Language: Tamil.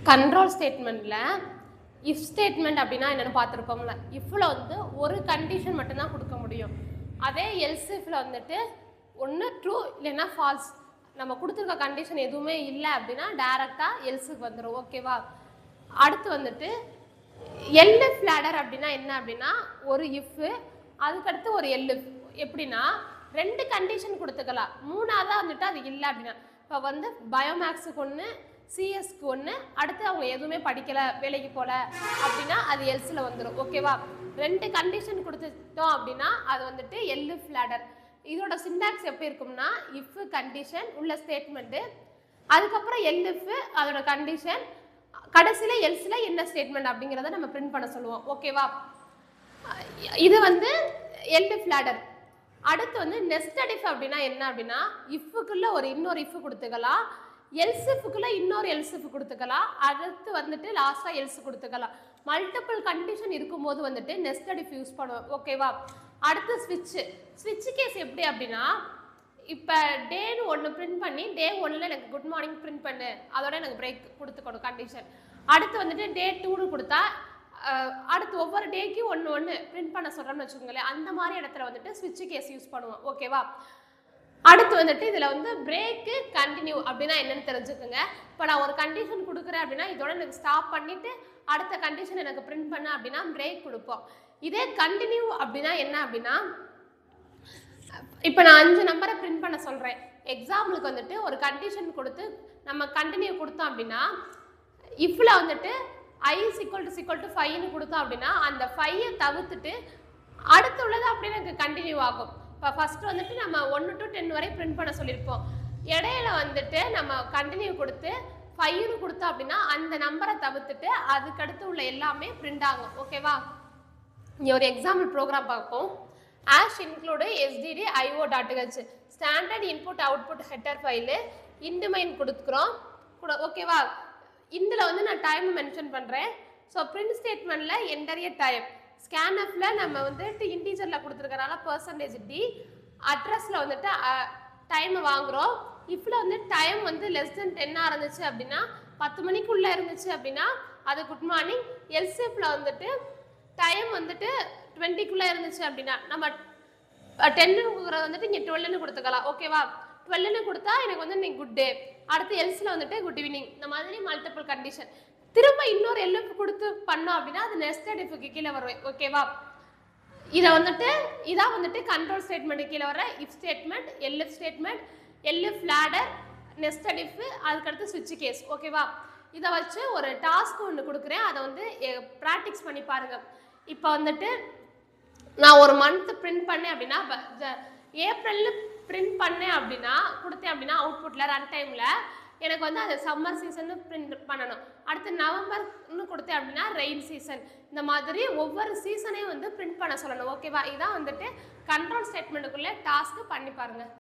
கண்ட்ரோல் ஸ்டேட்மெண்ட்டில் இஃப் ஸ்டேட்மெண்ட் அப்படின்னா என்னென்னு பார்த்துருப்போம்ல. இஃப்பில் வந்து ஒரு கண்டிஷன் மட்டும்தான் கொடுக்க முடியும். அதே எல்ஸ் இஃப்பில் வந்துட்டு ஒன்று ட்ரூ இல்லைன்னா ஃபால்ஸ். நம்ம கொடுத்துருக்க கண்டிஷன் எதுவுமே இல்லை அப்படின்னா டேரெக்டாக எல்ஸுக்கு வந்துடும். ஓகேவா? அடுத்து வந்துட்டு எல்எஃப் லேடர் அப்படின்னா என்ன அப்படின்னா ஒரு இஃப்பு அதுக்கடுத்து ஒரு எல்எஃப். எப்படின்னா 2 கண்டிஷன் கொடுத்துக்கலாம். 3ஆவதாக வந்துட்டு அது இல்லை அப்படின்னா இப்போ வந்து பயோமேக்ஸுக்கு ஒன்று சிஎஸ்க்கு ஒன்று அடுத்து அவங்க எதுவுமே படிக்கலை வேலைக்கு போகல அப்படின்னா அது எல்ஸில் வந்துடும். ஓகேவா? 2 கண்டிஷன் கொடுத்துட்டோம் அப்படின்னா அது வந்துட்டு எல்எஃப் லேடர். இதோட சிண்டாக்ஸ் எப்படி இருக்கும்னா இஃப் கண்டிஷன் உள்ள ஸ்டேட்மெண்ட்டு அதுக்கப்புறம் எல்எஃப் அதோட கண்டிஷன் கடைசியில் எல்ஸில் என்ன ஸ்டேட்மெண்ட் அப்படிங்கிறத நம்ம பிரிண்ட் பண்ண சொல்லுவோம். ஓகேவா? இது வந்து எல்எஃப் லேடர். அடுத்து வந்து நெஸ்டட் இஃப் அப்படின்னா என்ன அப்படின்னா இஃப்க்குள்ள இன்னொரு இஃப் கொடுத்துக்கலாம், எல்ஸ் இஃப்க்குள்ள இன்னொரு எல்ஸ் இஃப் கொடுத்துக்கலாம், அடுத்து வந்துட்டு லாஸ்ட்டாக எல்ஸ் கொடுத்துக்கலாம். மல்டிபிள் கண்டிஷன் இருக்கும்போது வந்துட்டு நெஸ்டட் இஃப் யூஸ் பண்ணுவோம். ஓகேவா? அடுத்து ஸ்விட்ச் கேஸ் எப்படி அப்படின்னா இப்போ டேன்னு ஒன்று பிரிண்ட் பண்ணி டே 1ல் எனக்கு குட் மார்னிங் பிரிண்ட் பண்ணு, அதோட எனக்கு பிரேக் கொடுத்துக்கணும் கண்டிஷன். அடுத்து வந்துட்டு டே 2ன்னு கொடுத்தா அடுத்து ஒவ்வொரு டேக்கும் ஒன்று பிரிண்ட் பண்ண சொல்கிறோம்னு வச்சுக்கோங்களேன். அந்த மாதிரி இடத்துல வந்துட்டு ஸ்விட்ச் கேஸ் யூஸ் பண்ணுவோம். ஓகேவா? அடுத்து வந்துட்டு இதில் வந்து பிரேக்கு கண்டினியூ அப்படின்னா என்னென்னு தெரிஞ்சுக்கோங்க. இப்போ நான் ஒரு கண்டிஷன் கொடுக்குறேன் அப்படின்னா இதோட எனக்கு ஸ்டாப் பண்ணிவிட்டு அடுத்த கண்டிஷன் எனக்கு பிரிண்ட் பண்ண அப்படின்னா பிரேக் கொடுப்போம். இதே கண்டினியூ அப்படின்னா என்ன அப்படின்னா இப்போ நான் 5 நம்பரை பிரிண்ட் பண்ண சொல்கிறேன். எக்ஸாம்பிளுக்கு வந்துட்டு ஒரு கண்டிஷன் கொடுத்து நம்ம கண்டினியூ கொடுத்தோம் அப்படின்னா இஃப்பில் வந்துட்டு I = 5ன்னு கொடுத்தோம் அப்படின்னா அந்த 5ஐ தவிர்த்துட்டு அடுத்து உள்ளது அப்படியே எனக்கு கண்டினியூ ஆகும். இப்போ ஃபஸ்ட்டு வந்துட்டு நம்ம 1 to 10 வரை பிரிண்ட் பண்ண சொல்லியிருப்போம். இடையில வந்துட்டு நம்ம கண்டினியூ கொடுத்து 5ன்னு கொடுத்தோம் அப்படின்னா அந்த நம்பரை தவிர்த்துட்டு அதுக்கடுத்து உள்ள எல்லாமே பிரிண்ட் ஆகும். ஓகேவா? இங்கே ஒரு எக்ஸாம்பிள் ப்ரோக்ராம் பார்ப்போம். Hash include SDD IO.h standard input output header file int main கொடுக்குறோம். ஓகேவா? இதில் வந்து நான் டைம் மென்ஷன் பண்ணுறேன். ஸோ பிரிண்ட் ஸ்டேட்மெண்ட்டில் என்டர் டைம், ஸ்கேன்எஃப்பில் நம்ம வந்துட்டு இன்டீஜரில் கொடுத்துருக்கனால %d, அட்ரஸில் வந்துட்டு டைமை வாங்குகிறோம். இஃப்பில் வந்து டைம் வந்து லெஸ் தென் 10 இருந்துச்சு அப்படின்னா 10 மணிக்குள்ளே இருந்துச்சு அப்படின்னா அது குட் மார்னிங். எல்சிஎஃப்பில் வந்துட்டு டைம் வந்துட்டு 20க்குள்ளே இருந்துச்சு அப்படின்னா நம்ம 10ங்கிறது வந்துட்டு இங்கே 12ன்னு கொடுத்துக்கலாம். ஓகேவா? 12ன்னு கொடுத்தா எனக்கு வந்து இன்னைக்கு குட் டே, அடுத்து எல்ஸில் வந்துட்டு குட் ஈவினிங். இந்த மாதிரி மல்டிபிள் கண்டிஷன் திரும்ப இன்னொரு எல்எஃப் கொடுத்து பண்ணோம் அப்படின்னா அது நெஸ்டட் இஃப்க்கு கீழே வருவேன். ஓகேவா? இதான் வந்துட்டு கண்ட்ரோல் ஸ்டேட்மெண்ட் கீழே வர if statement, LF statement, LF ladder, nested if, அதுக்கடுத்து ஸ்விட்ச் கேஸ். ஓகேவா? இதை வச்சு ஒரு டாஸ்க் ஒன்று கொடுக்குறேன், அதை வந்து ப்ராக்டிக்ஸ் பண்ணி பாருங்கள். இப்போ வந்துட்டு நான் ஒரு மந்த் பிரிண்ட் பண்ணேன் அப்படின்னா ஏப்ரலில் பிரிண்ட் பண்ணேன் அப்படின்னா கொடுத்தேன் அப்படின்னா அவுட்புட்டில் ரன் டைமில் எனக்கு வந்து அது சம்மர் சீசன்னு பிரிண்ட் பண்ணணும். அடுத்து நவம்பர்னு கொடுத்தேன் அப்படின்னா ரெயின் சீசன். இந்த மாதிரி ஒவ்வொரு சீசனையும் வந்து பிரிண்ட் பண்ண சொல்லணும். ஓகேவா? இதான் வந்துட்டு கண்ட்ரோல் ஸ்டேட்மெண்ட்டுக்குள்ளே டாஸ்க்கு பண்ணி பாருங்கள்.